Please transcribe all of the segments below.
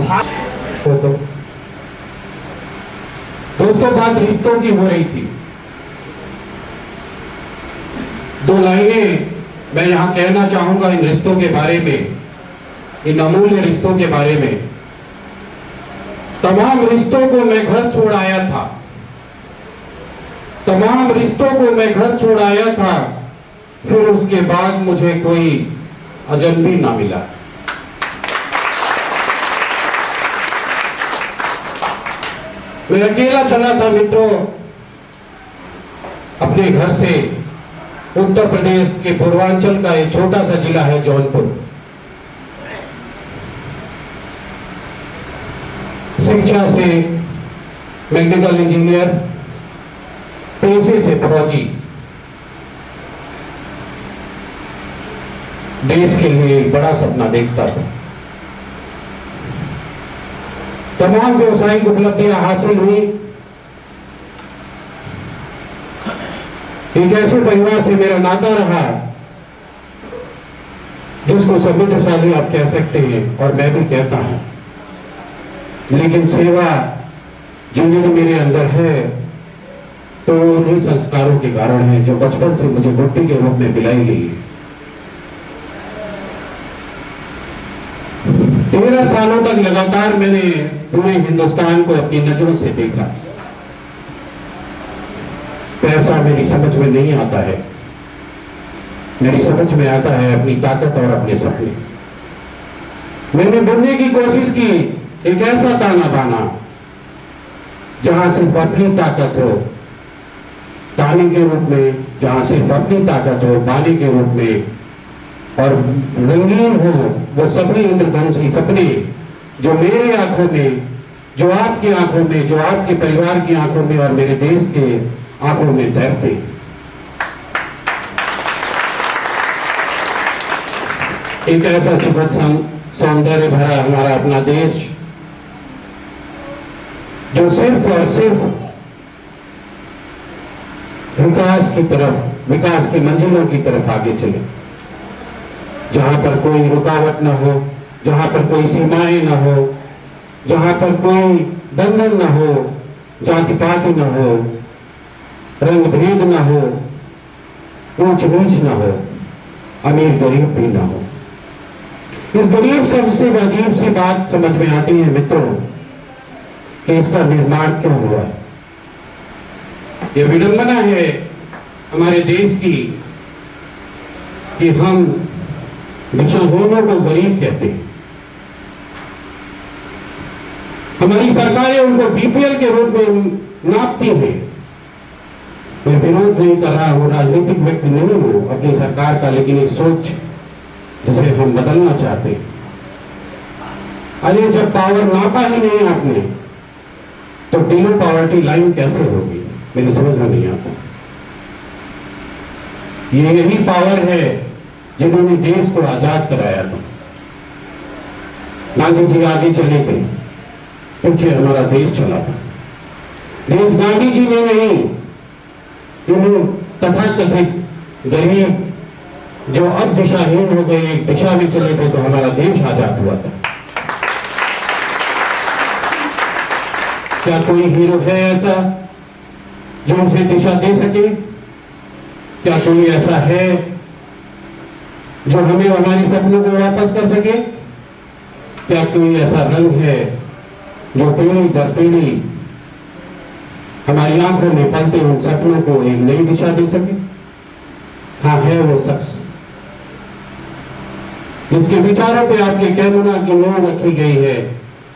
था। दोस्तों, बात रिश्तों की हो रही थी। दो लाइनें मैं यहां कहना चाहूंगा इन रिश्तों के बारे में, इन अमूल्य रिश्तों के बारे में। तमाम रिश्तों को मैं घर छोड़ आया था, तमाम रिश्तों को मैं घर छोड़ आया था, फिर उसके बाद मुझे कोई अजनबी ना मिला। मैं अकेला चला था मित्रों, अपने घर से। उत्तर प्रदेश के पूर्वांचल का एक छोटा सा जिला है जौनपुर। शिक्षा से मैकेनिकल इंजीनियर, पेशे से फौजी। देश के लिए एक बड़ा सपना देखता था। तमाम व्यवसायिक उपलब्धियां हासिल हुई। एक ऐसे परिवार से मेरा नाता रहा जिसको समृद्धशाली आप कह सकते हैं, और मैं भी कहता हूं। लेकिन सेवा जो मेरे अंदर है तो उन्हीं संस्कारों के कारण है जो बचपन से मुझे रोटी के रूप में मिलाई गई है। 13 सालों तक लगातार मैंने पूरे हिंदुस्तान को अपनी नजरों से देखा। पैसा मेरी समझ में नहीं आता है, मेरी समझ में आता है अपनी ताकत और अपने सपने। मैंने बनने की कोशिश की एक ऐसा ताना बाना जहां सिर्फ अपनी ताकत हो, ताने के रूप में, जहां सिर्फ अपनी ताकत हो बाने के रूप में, और रंगीन हो वो सभी इंद्रधनुषी सपने जो मेरी आंखों में, जो आपकी आंखों में, जो आपके परिवार की आंखों में और मेरे देश के आंखों में तैरते। एक ऐसा सुखद सौंदर्य भरा हमारा अपना देश जो सिर्फ और सिर्फ विकास की तरफ, विकास की मंजिलों की तरफ आगे चले, जहां पर कोई रुकावट न हो, जहां पर कोई सीमाएं न हो, जहां पर कोई बंधन न हो, जाति पाति न हो, रंग भेद न हो, ऊंच नीच न हो, अमीर गरीब भी न हो। इस गरीब सबसे अजीब सी बात समझ में आती है मित्रों कि इसका निर्माण क्यों हुआ। यह विडंबना है हमारे देश की कि हम दिशाहीनों को गरीब कहते हैं। हमारी सरकारें उनको बीपीएल के रूप में नापती हैं। मैं विरोध नहीं कर रहा हूं, राजनीतिक व्यक्ति नहीं हूं अपनी सरकार का, लेकिन एक सोच जिसे हम बदलना चाहते हैं। अरे जब पावर नापा ही नहीं आपने तो बिलो पॉवर्टी लाइन कैसे होगी, मेरी समझ में नहीं आता। ये यही पावर है जिन्होंने देश को आजाद कराया था। गांधी जी आगे चले गए, पीछे हमारा देश चला था। देश गांधी जी ने नहीं, इन्हें तथाकथित गरीब जो अब दिशाहीन हो गए एक दिशा में चले गए तो हमारा देश आजाद हुआ था। क्या कोई हीरो है ऐसा जो उसे दिशा दे सके? क्या कोई ऐसा है जो हमें हमारे सपनों को वापस कर सके? क्या कोई ऐसा रंग है जो पीढ़ी दर पीढ़ी हमारी आंखों में पलते उन सपनों को एक नई दिशा दे सके? हाँ, है वो शख्स जिसके विचारों पे आपके कैमुना की नोट रखी गई है।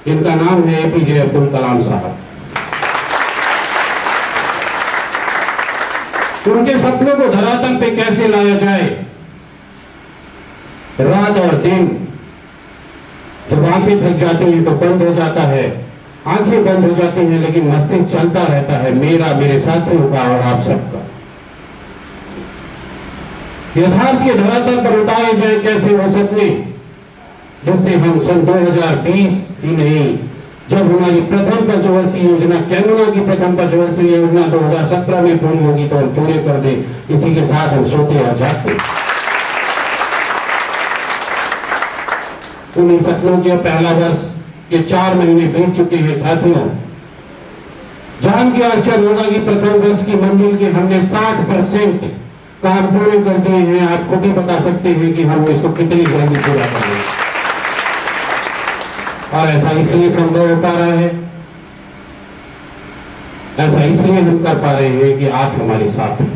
इनका नाम है एपीजे अब्दुल कलाम साहब। उनके सपनों को धरातल पे कैसे लाया जाए? रात और दिन जब आंखें थक जाती हैं तो बंद हो जाता है, आंखें बंद हो जाती हैं, लेकिन मस्तिष्क चलता रहता है, मेरा, मेरे साथियों का और आप सबका। यथार्थ के धरातल पर उतारे जाए कैसे वो सपने जिससे हम सन 2020 ही नहीं, जब हमारी प्रथम पंचवर्षीय योजना, कैमुना की प्रथम पंचवर्षीय योजना 2017 में पूरी होगी तो हम पूरे कर दें। इसी के साथ हम सोते और जागते। उन्हीं सपनों के पहला वर्ष के 4 महीने बीत चुके हैं साथियों। जान के आश्चर्य होगा कि प्रथम वर्ष की मंजिल के हमने 60% काम पूरे कर दिए हैं। आप खुद ही बता सकते हैं कि हम इसको कितनी जल्दी पूरा करेंगे। और ऐसा इसलिए संभव हो पा रहा है, ऐसा इसलिए हम कर पा रहे हैं कि आप हमारे साथ हैं,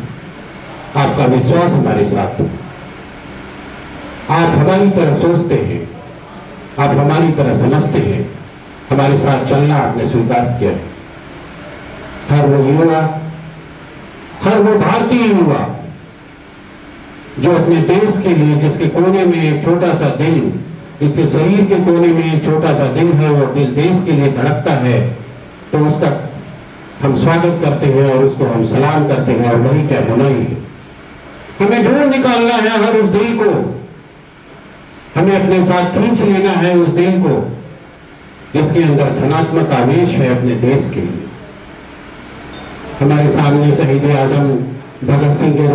आपका विश्वास हमारे साथ है, आप हमारी तरह सोचते हैं, आप हमारी तरह समझते हैं, हमारे साथ चलना आपने स्वीकार किया है। हर वो युवा, हर वो भारतीय युवा जो अपने देश के लिए, जिसके कोने में एक छोटा सा दिल, इसके शरीर के कोने में एक छोटा सा दिल है, वो दिल देश के लिए धड़कता है, तो उसका हम स्वागत करते हैं और उसको हम सलाम करते हैं। और वही क्या होना ही है, हमें ढूंढ निकालना है हर उस दिल को, हमें अपने साथ खींच लेना है उस दिल को जिसके अंदर धनात्मक आवेश है अपने देश के लिए। हमारे सामने शहीद आजम भगत सिंह के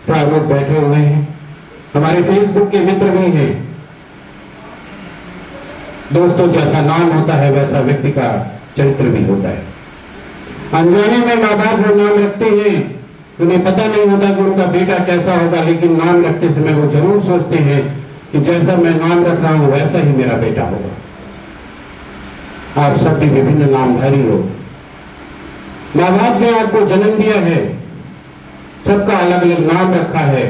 प्रारूप बैठे हुए हैं, हमारे फेसबुक के मित्र भी हैं। दोस्तों, जैसा नाम होता है वैसा व्यक्ति का चरित्र भी होता है। अनजाने में माँ बाप वो नाम रखते हैं, उन्हें पता नहीं होता कि उनका बेटा कैसा होगा, लेकिन नाम रखते समय वो जरूर सोचते हैं कि जैसा मैं नाम रख रहा हूं वैसा ही मेरा बेटा होगा। आप सब भी विभिन्न नामधारी हो, माँ बाप ने आपको जन्म दिया है, सबका अलग अलग नाम रखा है,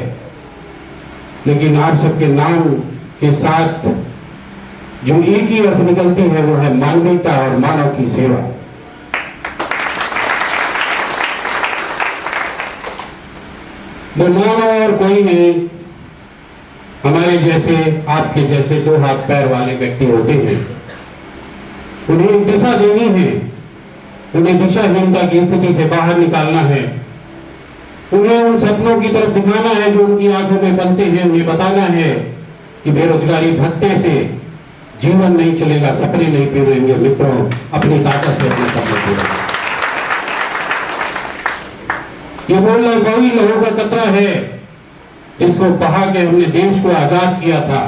लेकिन आप सबके नाम के साथ जो एक ही अर्थ निकलती है वो है मानवीयता और मानव की सेवा। वो मानव और कोई नहीं, हमारे जैसे, आपके जैसे 2 हाथ पैर वाले व्यक्ति होते हैं। उन्हें एक दिशा देनी है, उन्हें दिशाहीनता की स्थिति से बाहर निकालना है, उन्हें उन सपनों की तरफ दिखाना है जो उनकी आंखों में बनते हैं। उन्हें बताना है कि बेरोजगारी भत्ते से जीवन नहीं चलेगा, सपने नहीं पूरेंगे। मित्रों, अपनी ताकत से अपने सपने पूरे। ये बोलना वही लहू का कतरा है इसको बहा के हमने देश को आजाद किया था।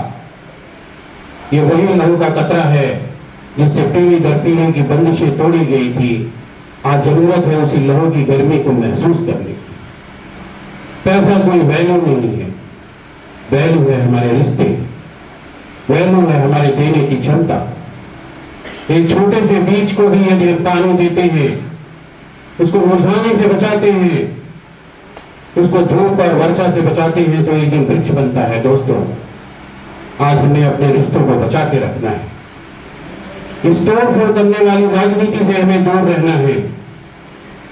ये वही लहू का कतरा है जिससे पीढ़ी दर पीढ़ी की बंदिशें तोड़ी गई थी। आज जरूरत है उसी लहू की गर्मी को महसूस करने की। पैसा कोई वैल्यू नहीं है, वैल्यू है हमारे रिश्ते, वैल्यू है हमारे देने की क्षमता। एक छोटे से बीज को भी यदि पानी देते हैं, उसको मुरझाने से बचाते हैं, उसको धूप और वर्षा से बचाते हैं, तो एक दिन वृक्ष बनता है। दोस्तों, आज हमें अपने रिश्तों को बचा के रखना है। इस तोड़फोड़ करने वाली राजनीति से हमें दूर रहना है।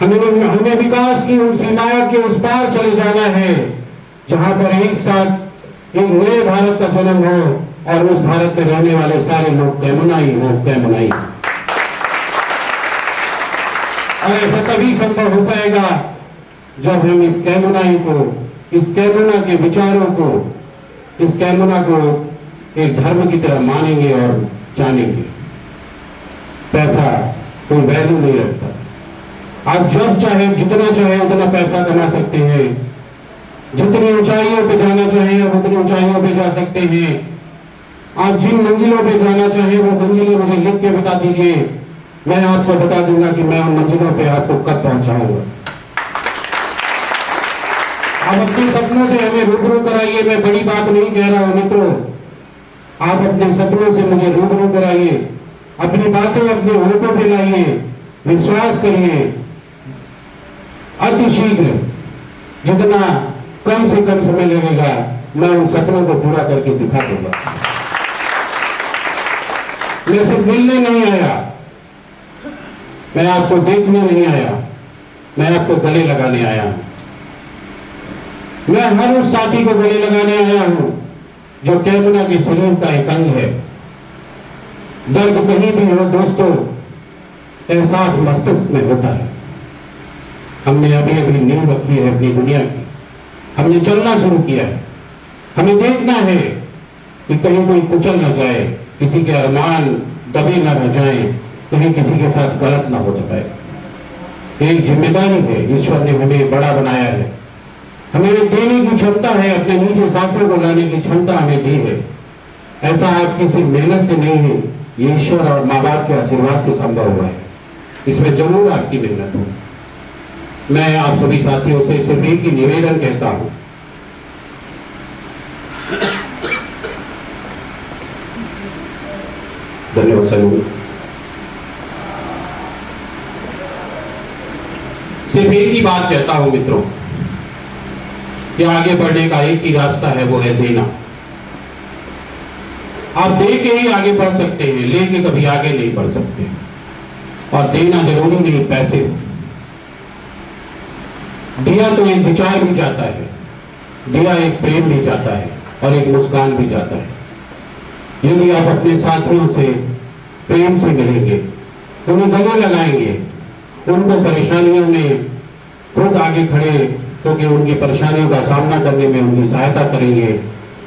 हमें विकास की उन सीमाओं के उस पार चले जाना है जहां पर एक साथ एक नए भारत का जन्म हो और उस भारत में रहने वाले सारे लोग कैमुनाई हो, कैमुनाई। और ऐसा तभी संभव हो पाएगा जब हम इस कैमुनाई को, इस कैमुना के विचारों को, इस कैमुना को एक धर्म की तरह मानेंगे और जानेंगे। पैसा कोई वैल्यू नहीं रखता। आप जब चाहे, जितना चाहे उतना पैसा कमा सकते हैं, जितनी ऊंचाइयों पे जाना चाहें आप उतनी ऊंचाइयों पे जा सकते हैं। आप जिन मंजिलों पे जाना चाहें वो मंजिलें मुझे लिख के बता दीजिए, मैं आपको बता दूंगा कि मैं उन मंजिलों पे आपको कब पहुंचाऊंगा। आप अपने सपनों से हमें रूबरू कराइए। मैं बड़ी बात नहीं कह रहा हूं मित्रों, आप अपने सपनों से मुझे रूबरू कराइए, अपनी बातें अपने होठों पे लाइए। विश्वास करिए, अतिशीघ्र, जितना कम से कम समय लगेगा, मैं उन सपनों को पूरा करके दिखा दूंगा। मैं सिर्फ मिलने नहीं आया, मैं आपको देखने नहीं आया, मैं आपको गले लगाने आया हूं। मैं हर उस साथी को गले लगाने आया हूं जो कैमुना के शरीर का एक अंग है। दर्द कहीं भी हो दोस्तों, एहसास मस्तिष्क में होता है। हमने अभी अभी नींव रखी है अपनी दुनिया की, हमने चलना शुरू किया है। हमें देखना है कि कहीं कोई कुचल न जाए, किसी के अरमान दबे न रह जाए, कहीं किसी के साथ गलत ना हो जाए। एक जिम्मेदारी है, ईश्वर ने हमें बड़ा बनाया है, हमें देने की क्षमता है, अपने नीचे साथियों को लाने की क्षमता हमें दी है। ऐसा आपकी सिर्फ मेहनत से नहीं है, ये ईश्वर और माँ बाप के आशीर्वाद से संभव हुआ है। इसमें जरूर आपकी मेहनत हो। मैं आप सभी साथियों से सिर्फ एक ही निवेदन कहता हूं, धन्यवाद सर। सिर्फ एक ही बात कहता हूं मित्रों कि आगे बढ़ने का एक ही रास्ता है, वो है देना। आप दे के ही आगे बढ़ सकते हैं, लेके कभी आगे नहीं बढ़ सकते। और देना जरूरी नहीं पैसे। दिया तो एक विचार भी जाता है, दिया एक प्रेम भी जाता है और एक मुस्कान भी जाता है। यदि आप अपने साथियों से प्रेम से मिलेंगे, उन्हें गले लगाएंगे, उनको परेशानियों में खुद आगे खड़े क्योंकि उनकी परेशानियों का सामना करने में उनकी सहायता करेंगे,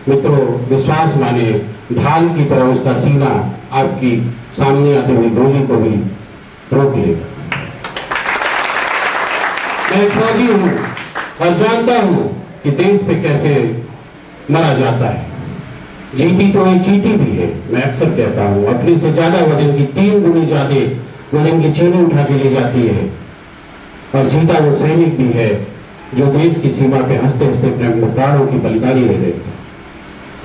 मित्रों विश्वास माने ढाल की तरह उसका सीना आपकी सामने आती हुई गोली को भी रोक लेगा। मैं फौजी हूं और जानता हूं कि देश पे कैसे मरा जाता है। जीती तो एक चीटी भी है। मैं अक्सर कहता हूं अपने से ज्यादा वजन की 3 गुनी ज्यादा वजन की चीनी उठा के ले जाती है। और जीता वो सैनिक भी है जो देश की सीमा पे हंसते हंसते अपने प्राणों की बलिदानी दे देते हैं।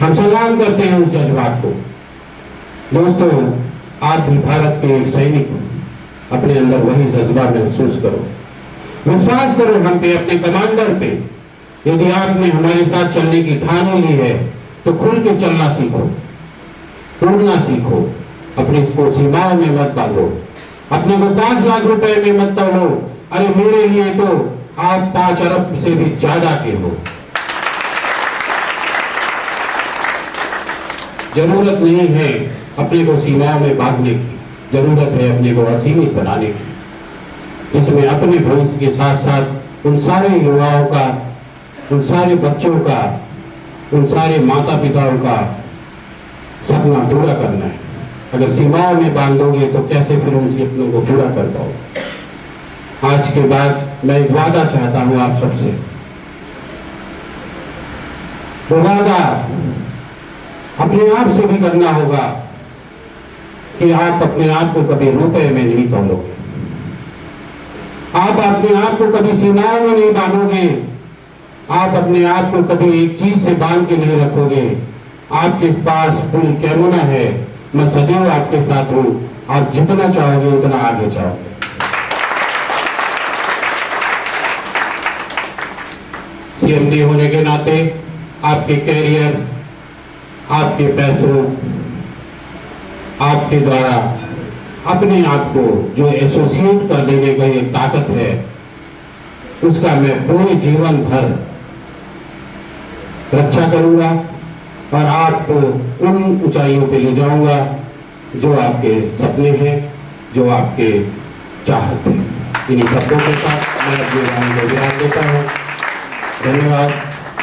हम सलाम करते हैं उस जज्बात को। दोस्तों, आप भी भारत के एक सैनिक हो, अपने अंदर वही जज्बा महसूस करो, विश्वास करो हम पे, अपने कमांडर पे। यदि आपने हमारे साथ चलने की ठान ली है तो खुल के चलना सीखो, उड़ना सीखो, अपनी को सीमाओं में मत बांधो, अपने को 5 लाख रुपए में मत तोड़ो। अरे मेरे लिए तो आप 5 अरब से भी ज्यादा के हो। जरूरत नहीं है अपने को सीमाओं में बांधने की, जरूरत है अपने को असीमित बनाने की। इसमें अपने भविष्य के साथ साथ उन सारे युवाओं का, उन सारे बच्चों का, उन सारे माता पिताओं का सपना पूरा करना है। अगर सीमाओं में बांधोगे तो कैसे फिर उन सपनों को पूरा कर पाओगे। आज के बाद मैं एक वादा चाहता हूं आप सबसे। वो वादा अपने आप से भी करना होगा कि आप अपने आप को कभी रुपए में नहीं तोलोगे, आप अपने आप को कभी सीमाओं में नहीं बांधोगे, आप अपने आप को कभी एक चीज से बांध के नहीं रखोगे। आपके पास पूरी कैमुना है, मैं सदैव आपके साथ हूं। आप जितना चाहोगे उतना आगे जाओगे। सीएमडी होने के नाते आपके कैरियर, आपके पैसों, आपके द्वारा अपने आप को जो एसोसिएट कर देने का एक ताकत है, उसका मैं पूरे जीवन भर रक्षा करूंगा और आपको उन ऊंचाइयों पे ले जाऊंगा जो आपके सपने हैं, जो आपके चाहते हैं। इन्हीं शब्दों के साथ मैं अपने गान को विराम देता हूँ। धन्यवाद।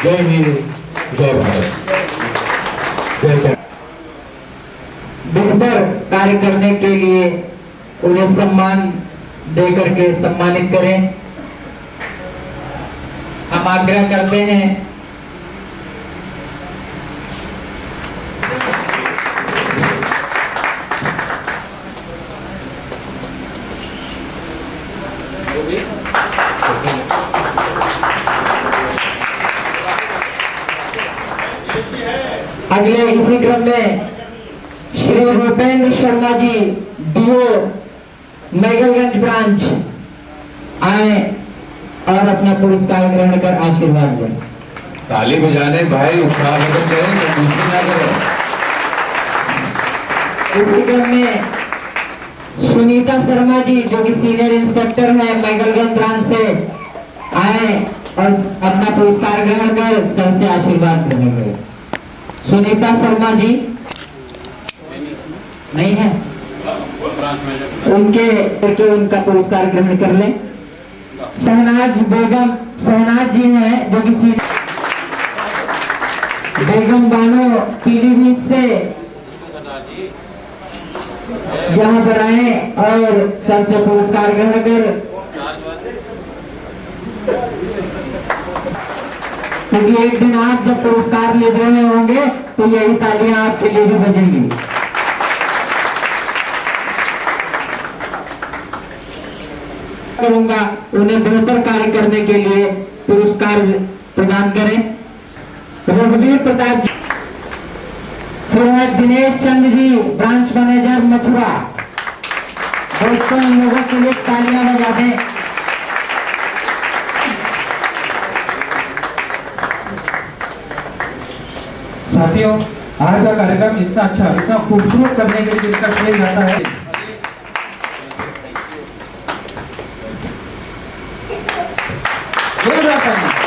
जय हिंद, जय भारत, जय। बेहतर कार्य करने के लिए उन्हें सम्मान देकर के सम्मानित करें। हम आग्रह करते हैं अगले इसी क्रम में श्री भूपेंद्र शर्मा जी डीओ मैगलगंज ब्रांच आए और अपना पुरस्कार ग्रहण कर आशीर्वाद लें। ताली बजाने भाई, उत्साह करें, कंजूसी ना करें। इसी क्रम में सुनीता शर्मा जी जो कि सीनियर इंस्पेक्टर है मैगलगंज ब्रांच से आए और अपना पुरस्कार ग्रहण कर सर से आशीर्वाद करेंगे। सुनीता शर्मा जी नहीं है, उनके करके उनका पुरस्कार ग्रहण कर लें। शहनाज बेगम, शहनाज जी हैं जो कि बेगम बानो पीलीभीत से यहाँ पर आए और सर से पुरस्कार ग्रहण कर, क्योंकि एक दिन आप जब पुरस्कार ले रहे होंगे तो यही तालियां आपके लिए भी बजेंगी। करूंगा उन्हें बेहतर कार्य करने के लिए पुरस्कार प्रदान करें। रघुवीर प्रताप जी, फिर है दिनेश चंद्र जी, ब्रांच मैनेजर मथुरा। दोस्तों इन लोगों के लिए तालियां बजा दें। साथियों, आज का कार्यक्रम इतना अच्छा, इतना खूबसूरत करने के लिए जिसका श्रेय जाता है जोरदार ताली।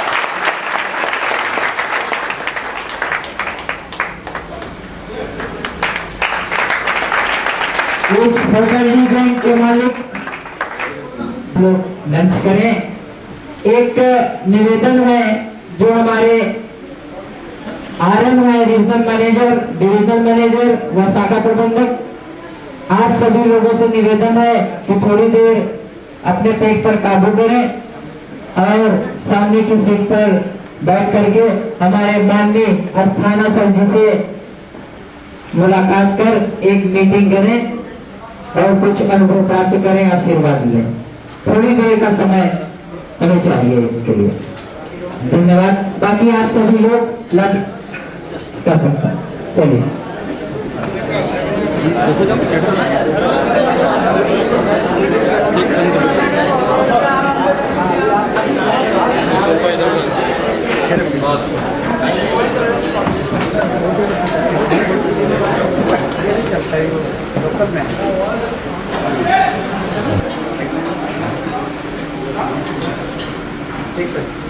इस होटल ली बैंक के मालिक लोग लंच करें। एक निवेदन है जो हमारे आरएम है, रीजनल मैनेजर, डिविजनल मैनेजर व शाखा प्रबंधक, आप सभी लोगों से निवेदन है कि थोड़ी देर अपने पेट पर काबू करें और सामने की सीट पर बैठ करके हमारे माननीय अस्थाना सर जी से मुलाकात कर एक मीटिंग करें और कुछ अनुभव प्राप्त करें, आशीर्वाद लें। थोड़ी देर का समय हमें चाहिए इसके लिए। धन्यवाद। बाकी आप सभी लोग लंच कर सकते हैं। चलिए। ठीक है।